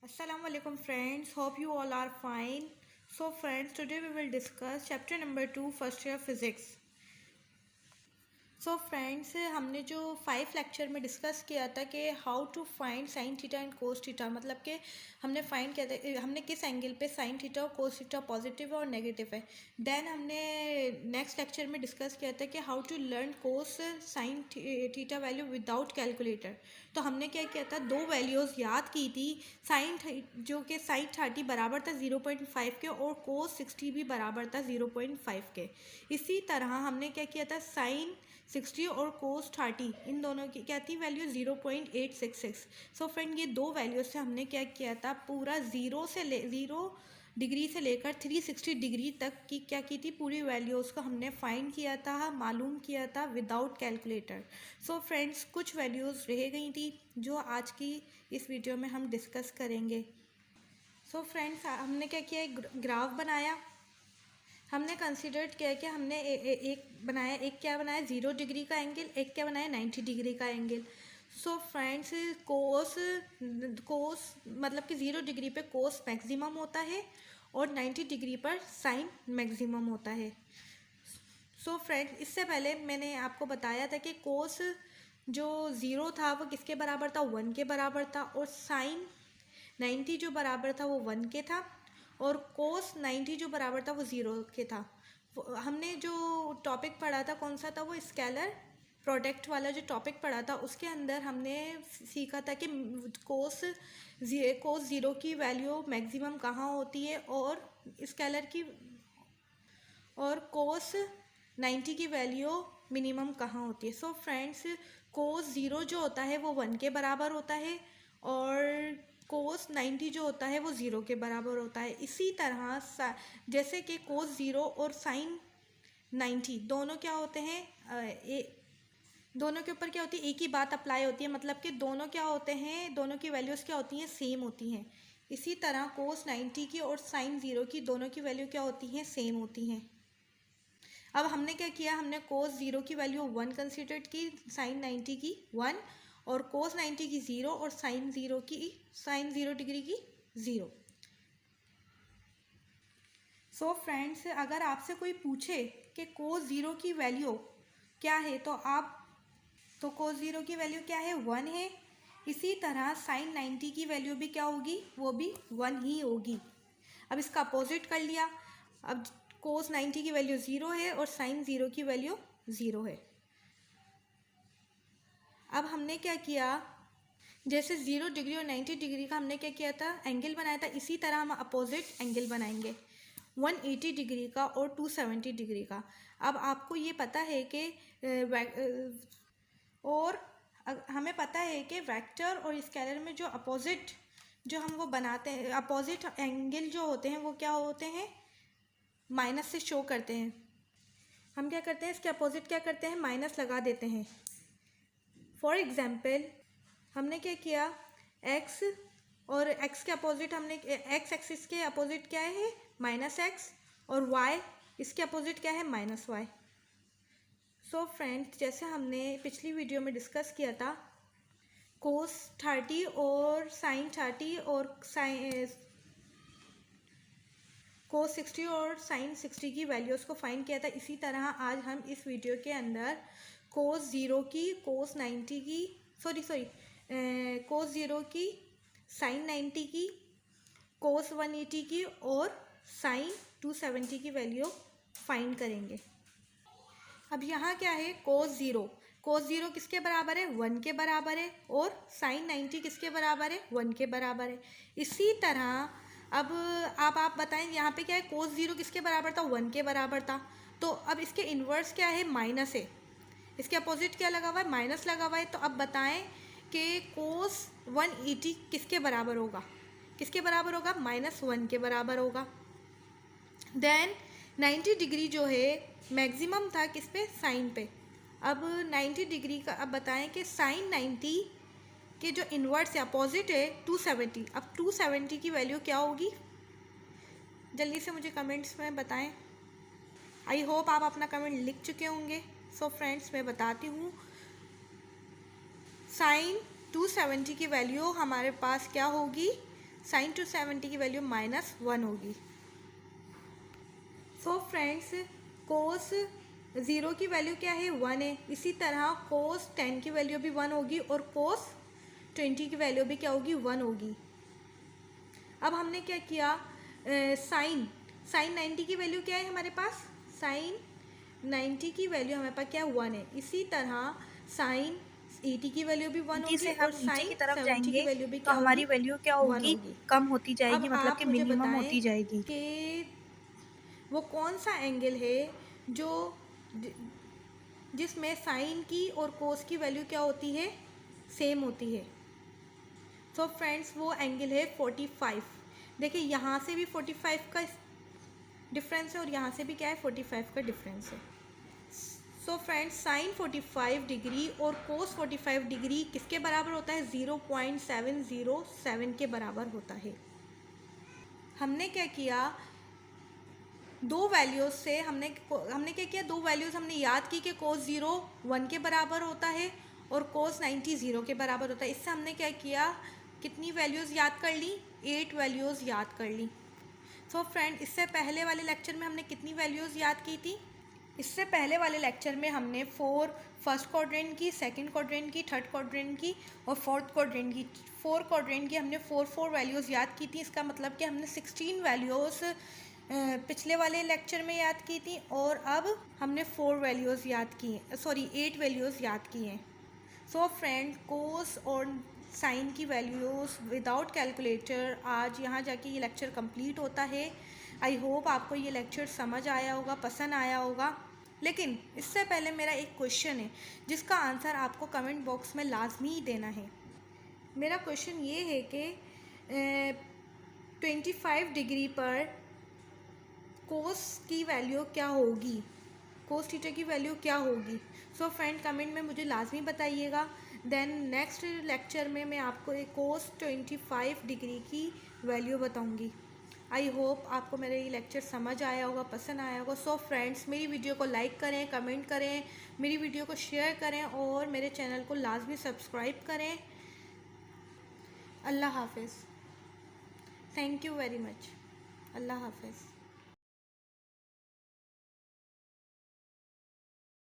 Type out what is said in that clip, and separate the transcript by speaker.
Speaker 1: Assalamu alaikum friends, hope you all are fine. So friends, today we will discuss chapter number 2 first year physics. So friends हमने जो 5 lecture में discuss किया था कि how to find sine theta and cos theta, मतलब कि हमने find किया था हमने किस एंगल पे साइन थीटा और कोस थीटा पॉजिटिव है और नेगेटिव है. देन हमने नेक्स्ट लेक्चर में डिस्कस किया था कि how to learn cos sine theta value without calculator. तो हमने क्या किया था, दो वैल्यूज़ याद की थी. साइन जो कि साइन 30 बराबर था 0.5 के और कोस 60 भी बराबर था 0.5 के. इसी तरह हमने क्या किया था, साइन 60 और कोस 30 इन दोनों की क्या थी वैल्यू 0.866. सो फ्रेंड ये दो वैल्यू से हमने क्या किया था, पूरा ज़ीरो डिग्री से लेकर 360 डिग्री तक की क्या की थी, पूरी वैल्यूज़ को हमने फाइंड किया था, मालूम किया था विदाउट कैलकुलेटर. सो फ्रेंड्स कुछ वैल्यूज़ रह गई थी जो आज की इस वीडियो में हम डिस्कस करेंगे. सो फ्रेंड्स हमने क्या किया, एक ग्राफ बनाया. हमने कंसिडर्ड किया कि हमने एक क्या बनाया 0 डिग्री का एंगल, एक क्या बनाया 90 डिग्री का एंगल. सो फ्रेंड्स कोस मतलब कि 0 डिग्री पे कोस मैक्सिमम होता है और 90 डिग्री पर साइन मैक्सिमम होता है. सो फ्रेंड्स इससे पहले मैंने आपको बताया था कि कोस जो 0 था वो किसके बराबर था, 1 के बराबर था, और साइन 90 जो बराबर था वो 1 के था, और कोस 90 जो बराबर था वो 0 के था. हमने जो टॉपिक पढ़ा था कौन सा था, वो स्केलर प्रोडक्ट वाला जो टॉपिक पढ़ा था, उसके अंदर हमने सीखा था कि कोस 0 की वैल्यू मैक्सिमम कहाँ होती है और स्केलर की और कोस 90 की वैल्यू मिनिमम कहाँ होती है. सो फ्रेंड्स कोस 0 जो होता है वो 1 के बराबर होता है और कोस 90 जो होता है वो 0 के बराबर होता है. इसी तरह जैसे कि कोस 0 और साइन 90 दोनों क्या होते हैं, दोनों के ऊपर क्या होती है, एक ही बात अप्लाई होती है, मतलब कि दोनों क्या होते हैं, दोनों की वैल्यूज़ क्या होती हैं, सेम होती हैं. इसी तरह कोस 90 की और साइन 0 की दोनों की वैल्यू क्या होती हैं, सेम होती हैं. अब हमने क्या किया, हमने कोस 0 की वैल्यू 1 कंसिडर की, साइन 90 की 1, और कोस 90 की 0 और साइन 0 डिग्री की 0. सो फ्रेंड्स अगर आपसे कोई पूछे कि कोस 0 की वैल्यू क्या है तो कोस 0 की वैल्यू क्या है, 1 है. इसी तरह साइन 90 की वैल्यू भी क्या होगी, वो भी 1 ही होगी. अब इसका अपोजिट कर लिया. अब कोस 90 की वैल्यू 0 है और साइन 0 की वैल्यू 0 है. अब हमने क्या किया, जैसे 0 डिग्री और 90 डिग्री का हमने क्या किया था, एंगल बनाया था, इसी तरह हम अपोजिट एंगल बनाएंगे 180 डिग्री का और 270 डिग्री का. अब आपको ये पता है कि और हमें पता है कि वेक्टर और स्केलर में जो अपोजिट जो हम वो बनाते हैं, अपोजिट एंगल जो होते हैं वो क्या होते हैं, माइनस से शो करते हैं. हम क्या करते हैं, इसके अपोजिट क्या करते हैं, माइनस लगा देते हैं. फॉर एग्जाम्पल हमने क्या किया, एक्स और एक्स के अपोजिट हमने एक्स एक्सिस के अपोजिट क्या है, माइनस एक्स, और वाई इसके अपोजिट क्या है, माइनस वाई. सो फ्रेंड्स जैसे हमने पिछली वीडियो में डिस्कस किया था, कोस 30 और साइन 30 और कोस 60 और साइन 60 की वैल्यूज़ को फाइंड किया था. इसी तरह आज हम इस वीडियो के अंदर कोस 0 की, कोस 90 की, कोस 0 की, साइन 90 की, कोस 180 की और साइन 270 की वैल्यू फाइंड करेंगे. अब यहाँ क्या है, कोस 0 किसके बराबर है, 1 के बराबर है, और साइन 90 किसके बराबर है, 1 के बराबर है. इसी तरह अब आप बताएं यहाँ पे क्या है, कोस 0 किसके बराबर था, 1 के बराबर था. तो अब इसके इन्वर्स क्या है, माइनस है. इसके अपोजिट क्या लगा हुआ है, माइनस लगा हुआ है. तो अब बताएं कि कोस 180 किसके बराबर होगा, -1 के बराबर होगा. देन 90 डिग्री जो है मैक्सिमम था किस पे, साइन पे. अब 90 डिग्री का अब बताएं कि साइन 90 के जो इन्वर्स है, अपोजिट है 270. अब 270 की वैल्यू क्या होगी, जल्दी से मुझे कमेंट्स में बताएं. आई होप आप अपना कमेंट लिख चुके होंगे. सो फ्रेंड्स मैं बताती हूँ, साइन 270 की वैल्यू हमारे पास क्या होगी, साइन 270 की वैल्यू -1 होगी। सो फ्रेंड्स, कोस 0 की वैल्यू क्या है, 1 है। इसी तरह कोस 10 की वैल्यू भी 1 होगी और कोस 20 की वैल्यू भी क्या होगी, 1 होगी। अब हमने क्या किया, साइन 90 की वैल्यू क्या है हमारे पास, साइन 90 की वैल्यू हमारे पास क्या है, 1 है। इसी तरह साइन 80 की वैल्यू भी 1
Speaker 2: 90
Speaker 1: होगी
Speaker 2: से
Speaker 1: और
Speaker 2: हम नीचे
Speaker 1: साइन
Speaker 2: की तरफ
Speaker 1: 70 की
Speaker 2: जाएंगे
Speaker 1: वैल्यू भी
Speaker 2: तो
Speaker 1: क्या
Speaker 2: हमारी
Speaker 1: होगी,
Speaker 2: वैल्यू क्या
Speaker 1: 1
Speaker 2: होगी,
Speaker 1: होगी।
Speaker 2: कम होती
Speaker 1: अब
Speaker 2: जाएगी, मतलब
Speaker 1: आप
Speaker 2: कि
Speaker 1: मुझे
Speaker 2: मिनिमम
Speaker 1: बताएं
Speaker 2: होती जाएगी।
Speaker 1: कि वो कौन सा एंगल है जो जिसमें साइन की और कोस की वैल्यू क्या होती है, सेम होती है। तो फ्रेंड्स, वो एंगल है 45। देखिए यहाँ से भी 45 का डिफरेंस है और यहाँ से भी क्या है, 45 का डिफरेंस है। सो फ्रेंड्स, साइन 45 डिग्री और कोस 45 डिग्री किसके बराबर होता है, 0.707 के बराबर होता है। हमने क्या किया, दो वैल्यूज़ से हमने क्या किया, दो वैल्यूज़ हमने याद की कि कोस 0 1 के बराबर होता है और कोस 90 0 के बराबर होता है। इससे हमने क्या किया, कितनी वैल्यूज़ याद कर ली, 8 वैल्यूज़ याद कर ली। सो फ्रेंड, इससे पहले वाले लेक्चर में हमने कितनी वैल्यूज़ याद की थी, इससे पहले वाले लेक्चर में हमने 4 फर्स्ट क्वाड्रेंट की, सेकंड क्वाड्रेंट की, थर्ड क्वाड्रेंट की और फोर्थ क्वाड्रेंट की, 4 क्वाड्रेंट की हमने 4 वैल्यूज़ याद की थी। इसका मतलब कि हमने 16 वैल्यूज़ पिछले वाले लेक्चर में याद की थी और अब हमने 4 वैल्यूज़ याद की हैं, सॉरी 8 वैल्यूज़ याद की हैं। सो फ्रेंड, कोस और साइन की वैल्यूज़ विदाउट कैलकुलेटर आज यहाँ जाके ये लेक्चर कंप्लीट होता है। आई होप आपको ये लेक्चर समझ आया होगा, पसंद आया होगा। लेकिन इससे पहले मेरा एक क्वेश्चन है जिसका आंसर आपको कमेंट बॉक्स में लाजमी ही देना है। मेरा क्वेश्चन ये है कि 25 डिग्री पर कोस की वैल्यू क्या होगी, कोस थीटा की वैल्यू क्या होगी। सो फ्रेंड, कमेंट में मुझे लाजमी बताइएगा। देन नेक्स्ट लेक्चर में मैं आपको एक कोस 25 डिग्री की वैल्यू बताऊंगी। आई होप आपको मेरा ये लेक्चर समझ आया होगा, पसंद आया होगा। सो फ्रेंड्स, मेरी वीडियो को लाइक करें, कमेंट करें, मेरी वीडियो को शेयर करें और मेरे चैनल को लाजमी सब्सक्राइब करें। अल्लाह हाफिज़। Thank you very much. अल्लाह हाफिज़।